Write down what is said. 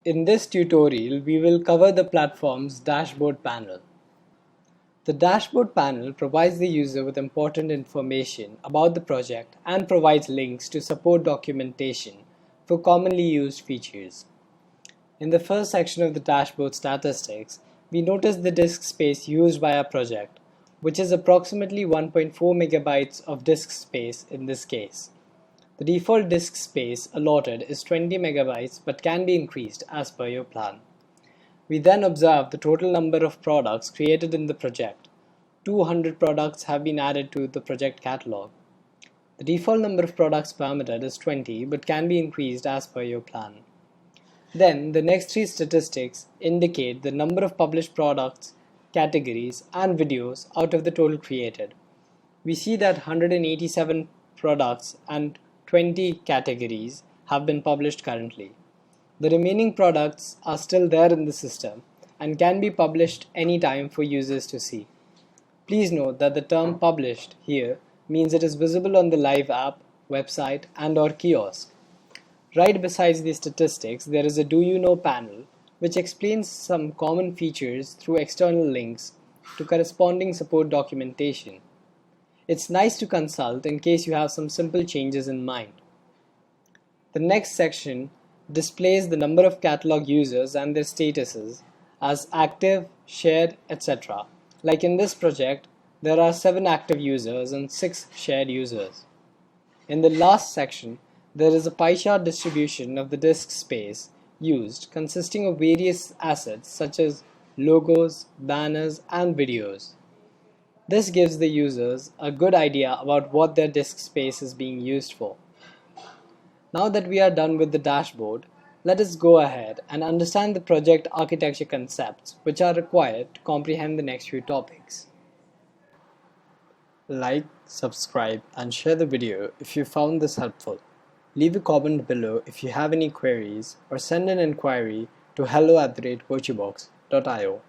In this tutorial, we will cover the platform's dashboard panel. The dashboard panel provides the user with important information about the project and provides links to support documentation for commonly used features. In the first section of the dashboard statistics, we notice the disk space used by our project, which is approximately 1.4 megabytes of disk space in this case. The default disk space allotted is 20 megabytes but can be increased as per your plan. We then observe the total number of products created in the project. 200 products have been added to the project catalog. The default number of products permitted is 20 but can be increased as per your plan. Then the next three statistics indicate the number of published products, categories, and videos out of the total created. We see that 187 products and 20 categories have been published currently. The remaining products are still there in the system and can be published anytime for users to see. Please note that the term published here means it is visible on the live app, website, and/or kiosk. Right besides these statistics, there is a Do You Know panel which explains some common features through external links to corresponding support documentation. It's nice to consult in case you have some simple changes in mind. The next section displays the number of catalog users and their statuses as active, shared, etc. Like in this project, there are 7 active users and 6 shared users. In the last section, there is a pie chart distribution of the disk space used consisting of various assets such as logos, banners, and videos. This gives the users a good idea about what their disk space is being used for. Now that we are done with the dashboard, let us go ahead and understand the project architecture concepts which are required to comprehend the next few topics. Like, subscribe, and share the video if you found this helpful. Leave a comment below if you have any queries or send an inquiry to hello@virtubox.io.